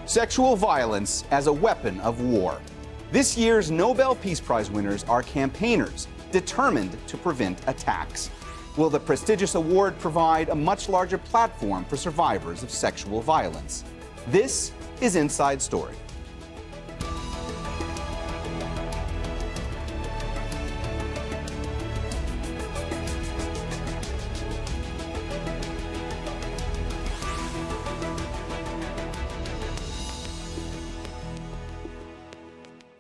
Sexual violence as a weapon of war. This year's Nobel Peace Prize winners are campaigners determined to prevent attacks. Will the prestigious award provide a much larger platform for survivors of sexual violence? This is Inside Story.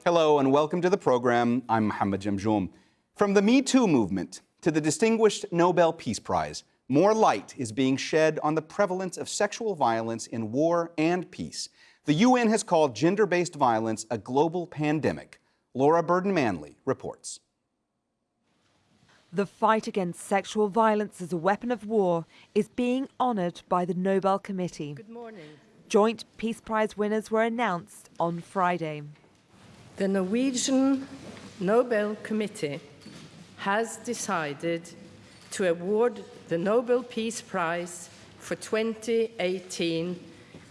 Hello and welcome to the program. I'm Mohammed Jamjoom. From the metoo movement to the distinguished Nobel Peace Prize, more light is being shed on the prevalence of sexual violence in war and peace. The UN has called gender-based violence a global pandemic. Laura Burden-Manley reports. The fight against sexual violence as a weapon of war is being honoured by the Nobel Committee. Good morning. Joint Peace Prize winners were announced on Friday. The Norwegian Nobel Committee has decided to award the Nobel Peace Prize for 2018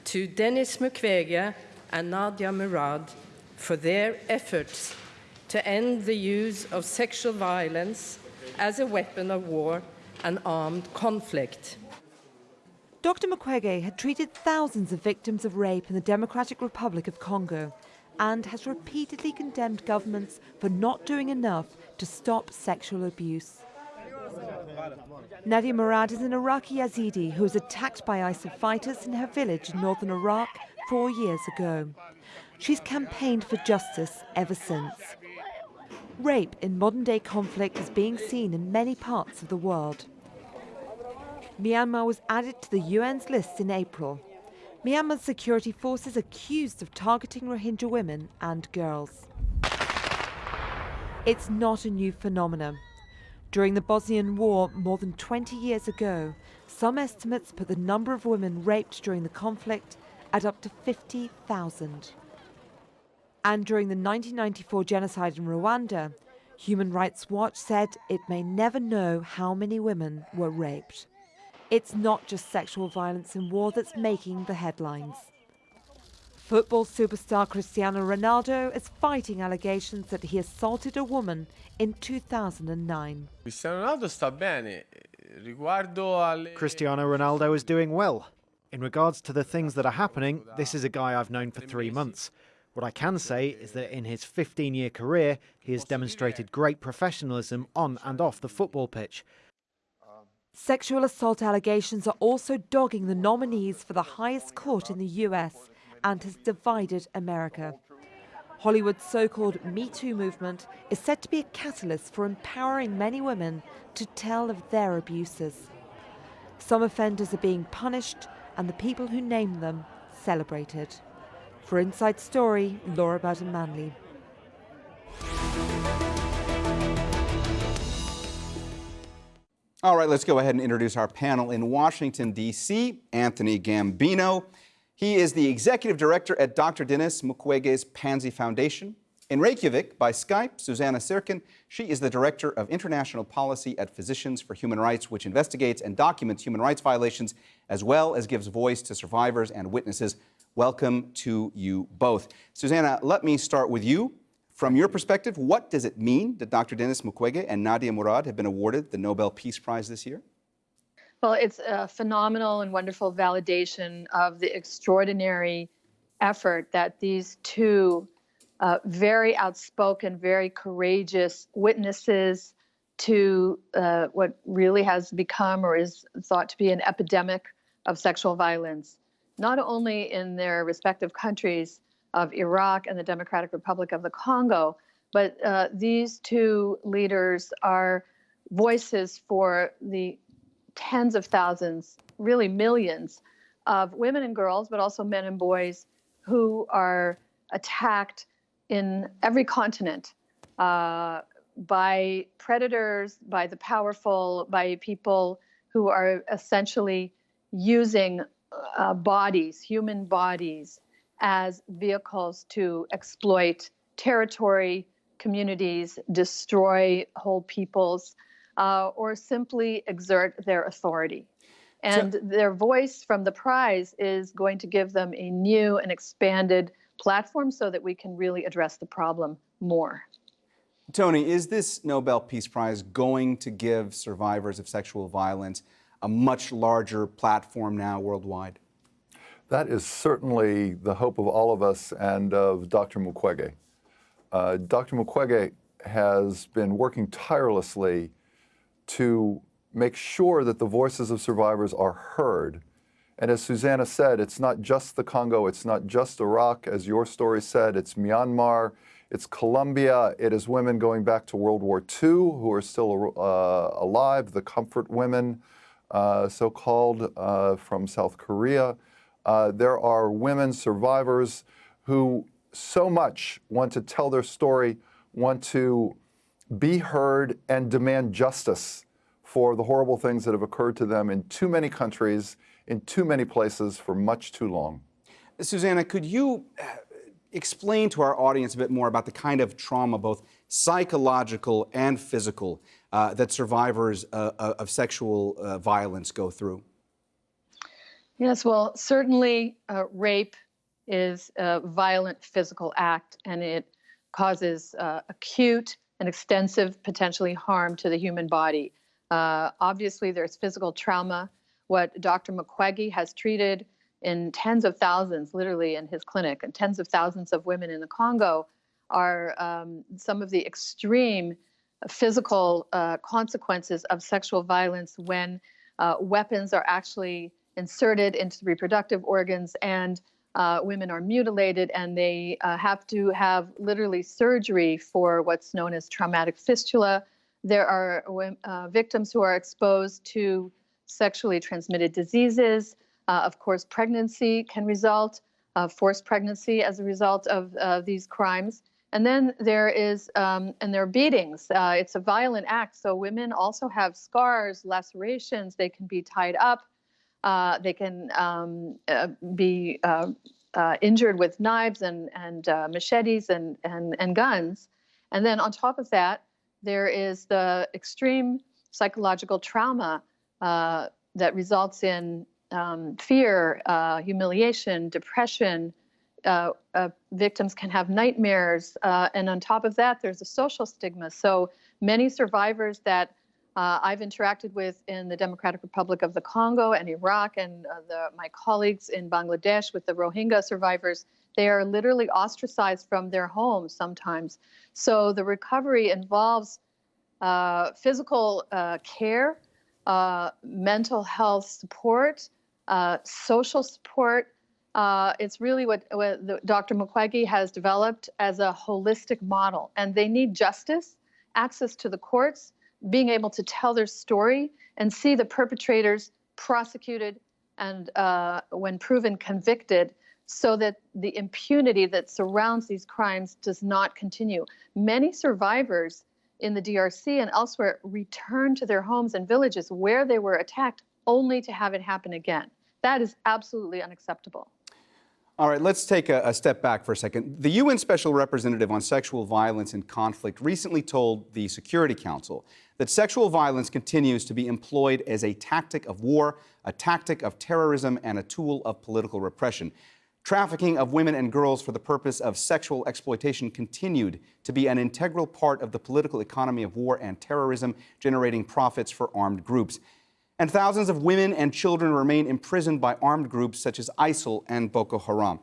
to Denis Mukwege and Nadia Murad for their efforts to end the use of sexual violence as a weapon of war and armed conflict. Dr. Mukwege had treated thousands of victims of rape in the Democratic Republic of Congo and has repeatedly condemned governments for not doing enough to stop sexual abuse. Nadia Murad is an Iraqi Yazidi who was attacked by ISIL fighters in her village in northern Iraq 4 years ago. She's campaigned for justice ever since. Rape in modern-day conflict is being seen in many parts of the world. Myanmar was added to the UN's list in April. Myanmar's security forces accused of targeting Rohingya women and girls. It's not a new phenomenon. During the Bosnian War more than 20 years ago, some estimates put the number of women raped during the conflict at up to 50,000. And during the 1994 genocide in Rwanda, Human Rights Watch said it may never know how many women were raped. It's not just sexual violence in war that's making the headlines. Football superstar Cristiano Ronaldo is fighting allegations that he assaulted a woman in 2009. Cristiano Ronaldo is doing well. In regards to the things that are happening, this is a guy I've known for 3 months. What I can say is that in his 15-year career, he has demonstrated great professionalism on and off the football pitch. Sexual assault allegations are also dogging the nominees for the highest court in the US and has divided America. Hollywood's so-called metoo movement is said to be a catalyst for empowering many women to tell of their abuses. Some offenders are being punished and the people who named them celebrated. For Inside Story, Laura Burden-Manley. All right, let's go ahead and introduce our panel in Washington, D.C., Anthony Gambino. He is the executive director at Dr. Denis Mukwege's Panzi Foundation. In Reykjavik, by Skype, Susannah Sirkin. She is the director of international policy at Physicians for Human Rights, which investigates and documents human rights violations, as well as gives voice to survivors and witnesses. Welcome to you both. Susannah, let me start with you. From your perspective, what does it mean that Dr. Denis Mukwege and Nadia Murad have been awarded the Nobel Peace Prize this year? Well, it's a phenomenal and wonderful validation of the extraordinary effort that these two very outspoken, very courageous witnesses to what really has become or is thought to be an epidemic of sexual violence, not only in their respective countries of Iraq and the Democratic Republic of the Congo, but these two leaders are voices for the tens of thousands, really millions, of women and girls, but also men and boys who are attacked in every continent by predators, by the powerful, by people who are essentially using bodies, human bodies, as vehicles to exploit territory, communities, destroy whole peoples, or simply exert their authority. And their voice from the prize is going to give them a new and expanded platform so that we can really address the problem more. Tony, is this Nobel Peace Prize going to give survivors of sexual violence a much larger platform now worldwide? That is certainly the hope of all of us and of Dr. Mukwege. Dr. Mukwege has been working tirelessly to make sure that the voices of survivors are heard. And as Susannah said, it's not just the Congo, it's not just Iraq, as your story said, it's Myanmar, it's Colombia, it is women going back to World War II who are still alive, the comfort women, so-called, from South Korea. There are women survivors who so much want to tell their story, want to be heard and demand justice for the horrible things that have occurred to them in too many countries, in too many places for much too long. Susannah, could you explain to our audience a bit more about the kind of trauma, both psychological and physical, that survivors of sexual violence go through? Yes, well, certainly rape is a violent physical act, and it causes acute and extensive, potentially, harm to the human body. Obviously, there's physical trauma. What Dr. Mukwege has treated in tens of thousands, literally in his clinic, and tens of thousands of women in the Congo are some of the extreme physical consequences of sexual violence when weapons are actually inserted into the reproductive organs and women are mutilated, and they have to have literally surgery for what's known as traumatic fistula. There are victims who are exposed to sexually transmitted diseases. Of course, pregnancy can result, forced pregnancy as a result of these crimes. And then there is, and there are beatings. It's a violent act. So women also have scars, lacerations. They can be tied up. They can be injured with knives and machetes and guns. And then on top of that, there is the extreme psychological trauma that results in fear, humiliation, depression. Victims can have nightmares. And on top of that, there's a social stigma. So many survivors that I've interacted with in the Democratic Republic of the Congo and Iraq, and my colleagues in Bangladesh with the Rohingya survivors, they are literally ostracized from their homes sometimes. So the recovery involves physical care, mental health support, social support. It's really what Dr. Mukwege has developed as a holistic model. And they need justice, access to the courts, being able to tell their story and see the perpetrators prosecuted and, when proven, convicted, so that the impunity that surrounds these crimes does not continue. Many survivors in the DRC and elsewhere return to their homes and villages where they were attacked only to have it happen again. That is absolutely unacceptable. All right, let's take a step back for a second. The UN Special Representative on Sexual Violence in Conflict recently told the Security Council that sexual violence continues to be employed as a tactic of war, a tactic of terrorism, and a tool of political repression. Trafficking of women and girls for the purpose of sexual exploitation continued to be an integral part of the political economy of war and terrorism, generating profits for armed groups. And thousands of women and children remain imprisoned by armed groups such as ISIL and Boko Haram.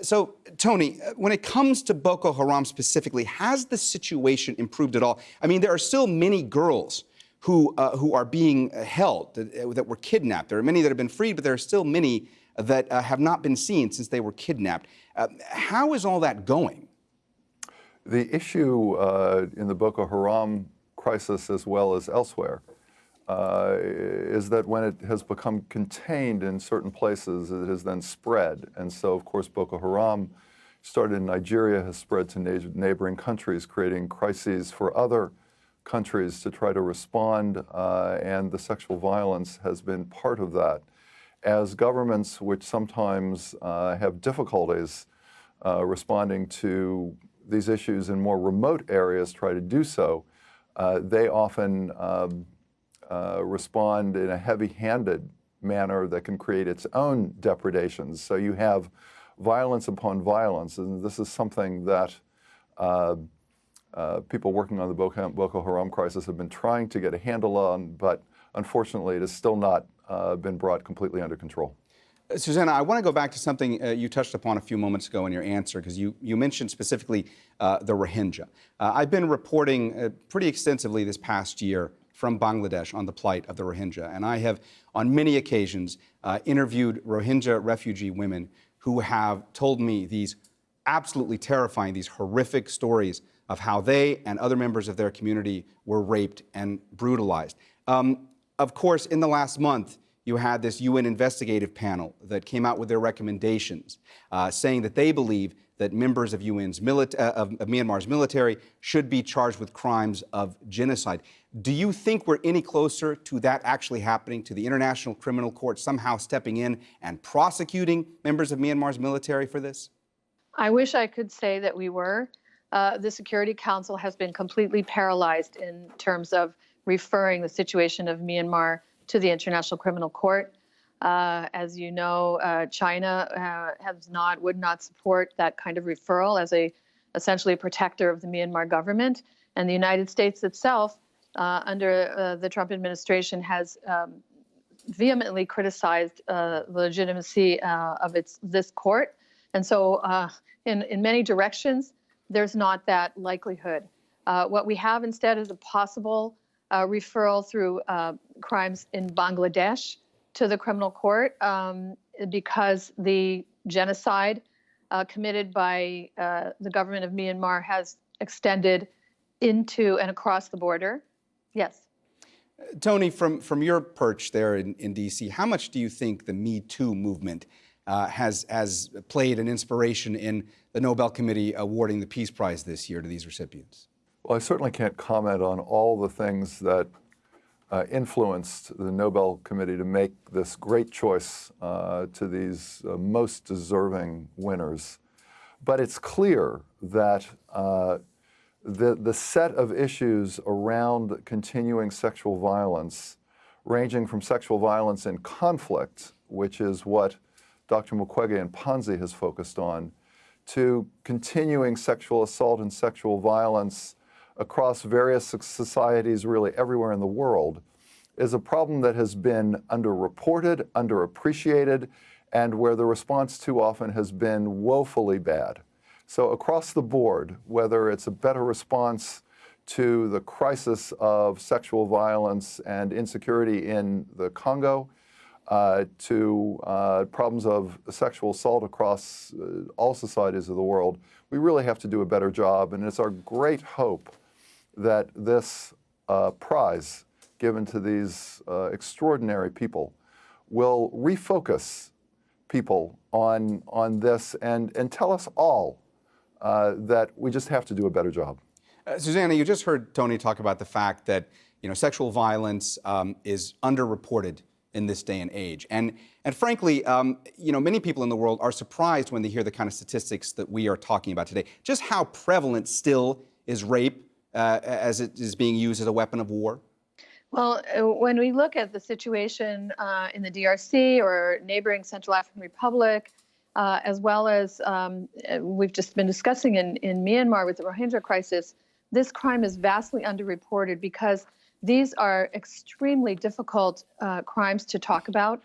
So, Tony, when it comes to Boko Haram specifically, has the situation improved at all? I mean, there are still many girls who are being held, that were kidnapped. There are many that have been freed, but there are still many that have not been seen since they were kidnapped. How is all that going? The issue in the Boko Haram crisis, as well as elsewhere, is that when it has become contained in certain places, it has then spread. And so, of course, Boko Haram started in Nigeria, has spread to neighboring countries, creating crises for other countries to try to respond, and the sexual violence has been part of that. As governments, which sometimes have difficulties responding to these issues in more remote areas, try to do so, they often respond in a heavy-handed manner that can create its own depredations. So you have violence upon violence, and this is something that people working on the Boko Haram crisis have been trying to get a handle on, but unfortunately it has still not been brought completely under control. Susannah, I want to go back to something you touched upon a few moments ago in your answer, because you mentioned specifically the Rohingya. I've been reporting pretty extensively this past year from Bangladesh on the plight of the Rohingya, and I have on many occasions interviewed Rohingya refugee women who have told me these absolutely terrifying, these horrific stories of how they and other members of their community were raped and brutalized. Of course, in the last month, you had this UN investigative panel that came out with their recommendations, saying that they believe that members of Myanmar's military should be charged with crimes of genocide. Do you think we're any closer to that actually happening, to the International Criminal Court somehow stepping in and prosecuting members of Myanmar's military for this? I wish I could say that we were. The Security Council has been completely paralyzed in terms of referring the situation of Myanmar to the International Criminal Court. As you know, China would not support that kind of referral as essentially a protector of the Myanmar government. And the United States itself, under the Trump administration, has vehemently criticized the legitimacy of this court. And so in many directions, there's not that likelihood. What we have instead is a possible referral through crimes in Bangladesh to the criminal court because the genocide committed by the government of Myanmar has extended into and across the border. Yes. Tony, from your perch there in D.C., how much do you think the Me Too movement has played an inspiration in the Nobel Committee awarding the Peace Prize this year to these recipients? Well, I certainly can't comment on all the things that influenced the Nobel Committee to make this great choice to these most deserving winners. But it's clear that the set of issues around continuing sexual violence, ranging from sexual violence in conflict, which is what Dr. Mukwege and Panzi has focused on, to continuing sexual assault and sexual violence across various societies really everywhere in the world, is a problem that has been underreported, underappreciated, and where the response too often has been woefully bad. So across the board, whether it's a better response to the crisis of sexual violence and insecurity in the Congo, to problems of sexual assault across all societies of the world, we really have to do a better job. And it's our great hope that this prize given to these extraordinary people will refocus people on this and tell us all that we just have to do a better job. Susannah, you just heard Tony talk about the fact that sexual violence is underreported in this day and age. And frankly, many people in the world are surprised when they hear the kind of statistics that we are talking about today. Just how prevalent still is rape as it is being used as a weapon of war? Well, when we look at the situation in the DRC or neighboring Central African Republic, as well as we've just been discussing in Myanmar with the Rohingya crisis, this crime is vastly underreported because these are extremely difficult crimes to talk about.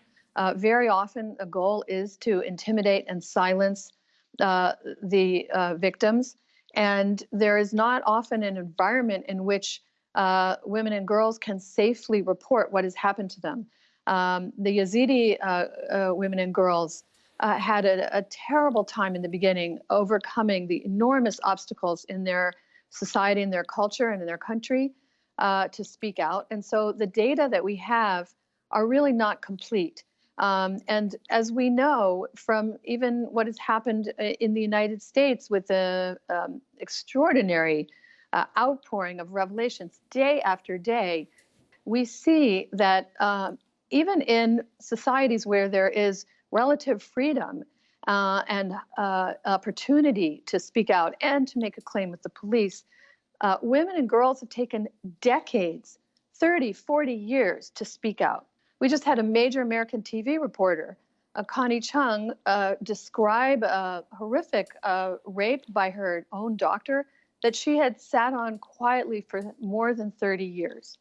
Very often, a goal is to intimidate and silence the victims. And there is not often an environment in which women and girls can safely report what has happened to them. The Yazidi women and girls had a terrible time in the beginning overcoming the enormous obstacles in their society, in their culture, and in their country to speak out. And so the data that we have are really not complete. And as we know from even what has happened in the United States with the extraordinary outpouring of revelations day after day, we see that even in societies where there is relative freedom and opportunity to speak out and to make a claim with the police, women and girls have taken decades, 30, 40 years to speak out. We just had a major American TV reporter, Connie Chung, describe a horrific rape by her own doctor that she had sat on quietly for more than 30 years.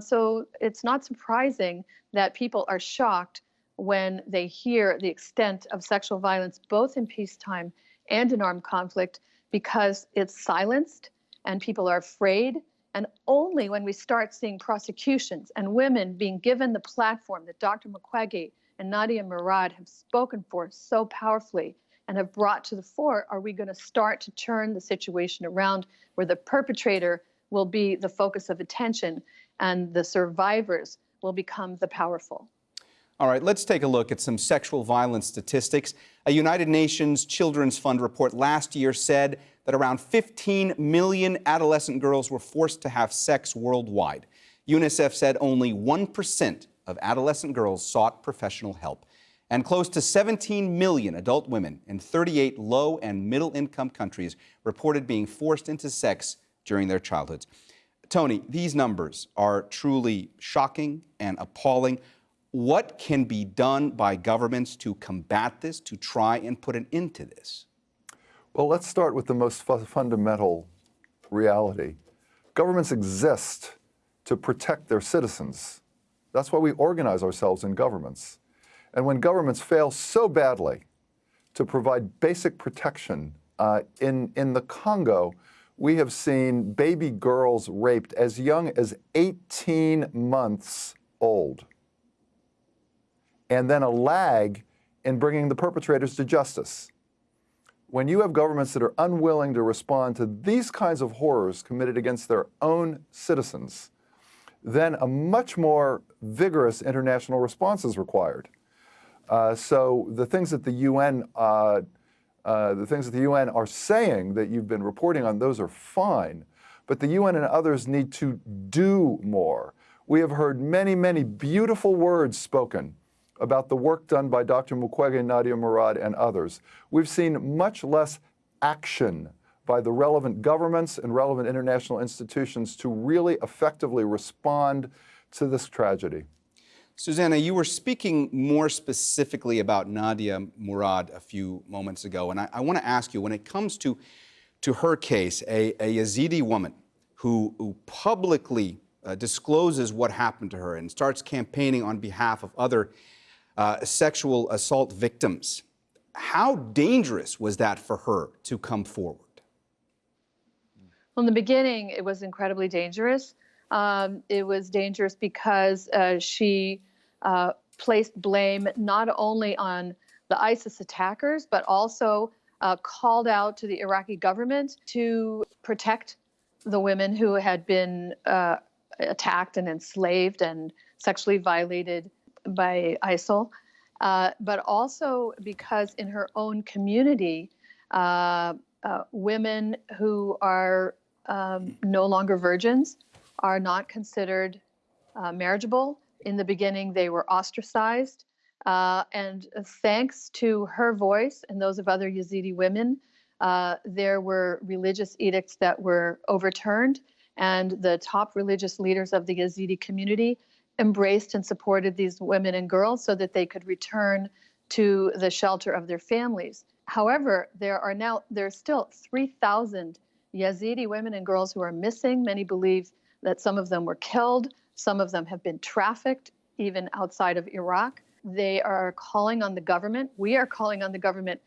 So it's not surprising that people are shocked when they hear the extent of sexual violence, both in peacetime and in armed conflict, because it's silenced and people are afraid. And only when we start seeing prosecutions and women being given the platform that Dr. Mukwege and Nadia Murad have spoken for so powerfully and have brought to the fore, are we going to start to turn the situation around where the perpetrator will be the focus of attention and the survivors will become the powerful. All right, let's take a look at some sexual violence statistics. A United Nations Children's Fund report last year said that around 15 million adolescent girls were forced to have sex worldwide. UNICEF said only 1% of adolescent girls sought professional help. And close to 17 million adult women in 38 low and middle income countries reported being forced into sex during their childhoods. Tony, these numbers are truly shocking and appalling. What can be done by governments to combat this, to try and put an end to this? Well, let's start with the most fundamental reality. Governments exist to protect their citizens. That's why we organize ourselves in governments. And when governments fail so badly to provide basic protection, in the Congo, we have seen baby girls raped as young as 18 months old. And then a lag in bringing the perpetrators to justice. When you have governments that are unwilling to respond to these kinds of horrors committed against their own citizens, then a much more vigorous international response is required. So the things that the UN are saying that you've been reporting on, those are fine, but the UN and others need to do more. We have heard many, many beautiful words spoken about the work done by Dr. Mukwege, Nadia Murad, and others. We've seen much less action by the relevant governments and relevant international institutions to really effectively respond to this tragedy. Susannah, you were speaking more specifically about Nadia Murad a few moments ago, and I want to ask you, when it comes to her case, a Yazidi woman who publicly discloses what happened to her and starts campaigning on behalf of other sexual assault victims, how dangerous was that for her to come forward? Well, in the beginning, it was incredibly dangerous. It was dangerous because she placed blame not only on the ISIS attackers, but also called out to the Iraqi government to protect the women who had been attacked and enslaved and sexually violated by ISIL, but also because in her own community, women who are no longer virgins are not considered marriageable. In the beginning, they were ostracized. And thanks to her voice and those of other Yazidi women, there were religious edicts that were overturned, and the top religious leaders of the Yazidi community embraced and supported these women and girls so that they could return to the shelter of their families. However, there's still 3,000 Yazidi women and girls who are missing. Many believe that some of them were killed. Some of them have been trafficked, even outside of Iraq. They are calling on the government. We are calling on the government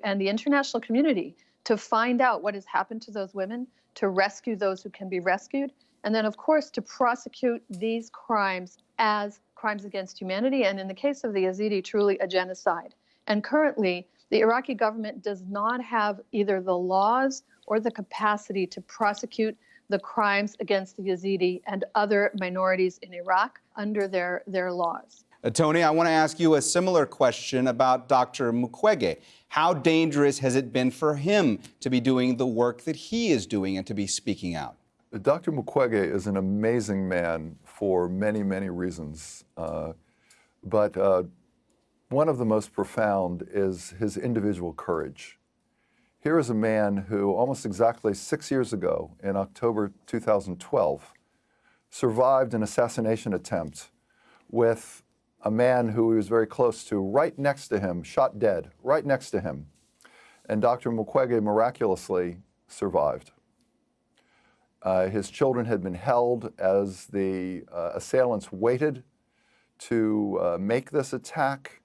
and the international community to find out what has happened to those women, to rescue those who can be rescued, and then, of course, to prosecute these crimes as crimes against humanity, and in the case of the Yazidi, truly a genocide. And currently, the Iraqi government does not have either the laws or the capacity to prosecute the crimes against the Yazidi and other minorities in Iraq under their laws. Tony, I want to ask you a similar question about Dr. Mukwege. How dangerous has it been for him to be doing the work that he is doing and to be speaking out? Dr. Mukwege is an amazing man for many, many reasons. But one of the most profound is his individual courage. Here is a man who almost exactly 6 years ago, in October 2012, survived an assassination attempt with a man who he was very close to, right next to him, shot dead, right next to him. And Dr. Mukwege miraculously survived. His children had been held as the assailants waited to make this attack,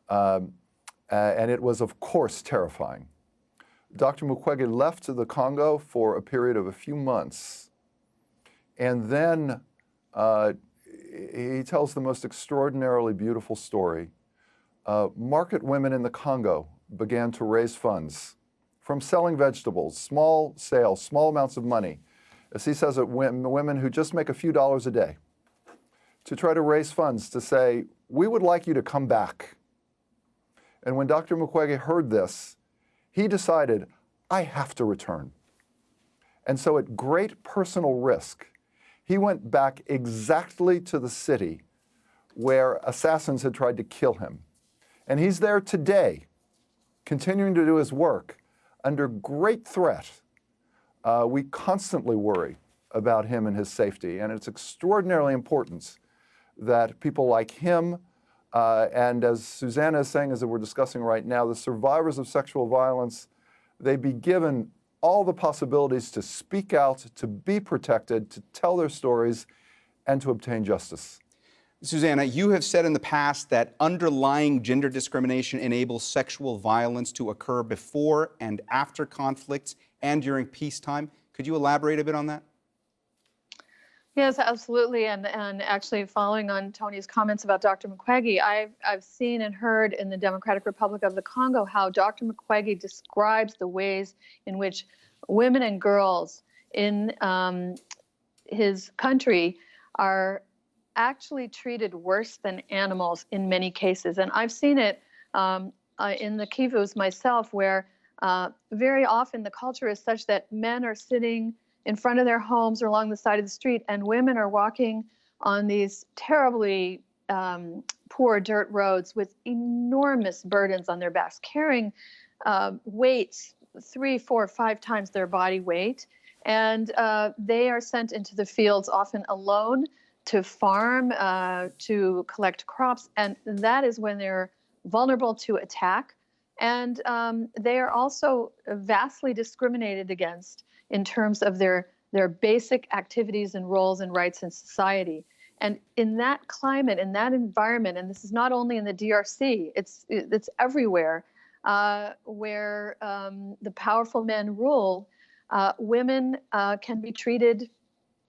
and it was, of course, terrifying. Dr. Mukwege left to the Congo for a period of a few months, and then he tells the most extraordinarily beautiful story. Market women in the Congo began to raise funds from selling vegetables, small sales, small amounts of money, as he says it, women who just make a few dollars a day, to try to raise funds to say, we would like you to come back. And when Dr. Mukwege heard this, he decided, I have to return. And so at great personal risk, he went back exactly to the city where assassins had tried to kill him. And he's there today, continuing to do his work under great threat. We constantly worry about him and his safety, and it's extraordinarily important that people like him, and as Susannah is saying, as we're discussing right now, the survivors of sexual violence, they be given all the possibilities to speak out, to be protected, to tell their stories, and to obtain justice. Susannah, you have said in the past that underlying gender discrimination enables sexual violence to occur before and after conflicts and during peacetime. Could you elaborate a bit on that? Yes, absolutely. And actually, following on Tony's comments about Dr. Mukwege, I've seen and heard in the Democratic Republic of the Congo how Dr. Mukwege describes the ways in which women and girls in his country are actually treated worse than animals in many cases. And I've seen it in the Kivus myself, where very often the culture is such that men are sitting in front of their homes or along the side of the street, and women are walking on these terribly poor dirt roads with enormous burdens on their backs, carrying weights 3, 4, 5 times their body weight. And they are sent into the fields often alone to farm, to collect crops. And that is when they're vulnerable to attack. And they are also vastly discriminated against in terms of their basic activities and roles and rights in society. And in that climate, in that environment, and this is not only in the DRC, it's everywhere, where the powerful men rule, women can be treated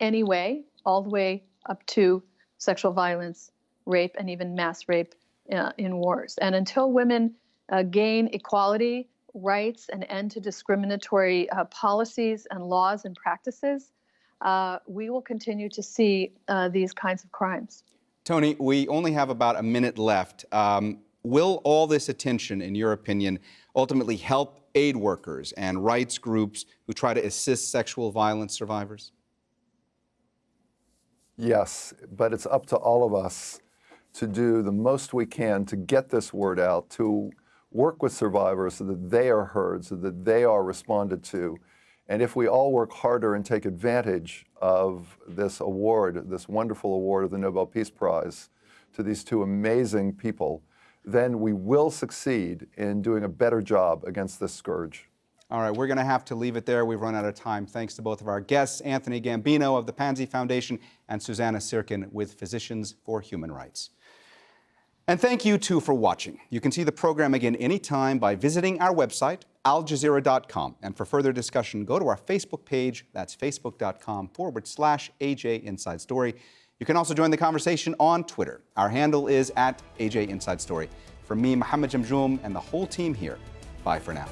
anyway, all the way up to sexual violence, rape, and even mass rape in wars. And until women gain equality, rights, and end to discriminatory policies and laws and practices, we will continue to see these kinds of crimes. Tony, we only have about a minute left. Will all this attention, in your opinion, ultimately help aid workers and rights groups who try to assist sexual violence survivors? Yes, but it's up to all of us to do the most we can to get this word out, to work with survivors so that they are heard, so that they are responded to. And if we all work harder and take advantage of this award, this wonderful award of the Nobel Peace Prize to these two amazing people, then we will succeed in doing a better job against this scourge. All right, we're going to have to leave it there. We've run out of time. Thanks to both of our guests, Anthony Gambino of the Panzi Foundation and Susannah Sirkin with Physicians for Human Rights. And thank you, too, for watching. You can see the program again anytime by visiting our website, aljazeera.com. And for further discussion, go to our Facebook page. That's facebook.com/AJ Inside Story. You can also join the conversation on Twitter. Our handle is @AJ Inside Story. From me, Mohammed Jamjoom, and the whole team here, bye for now.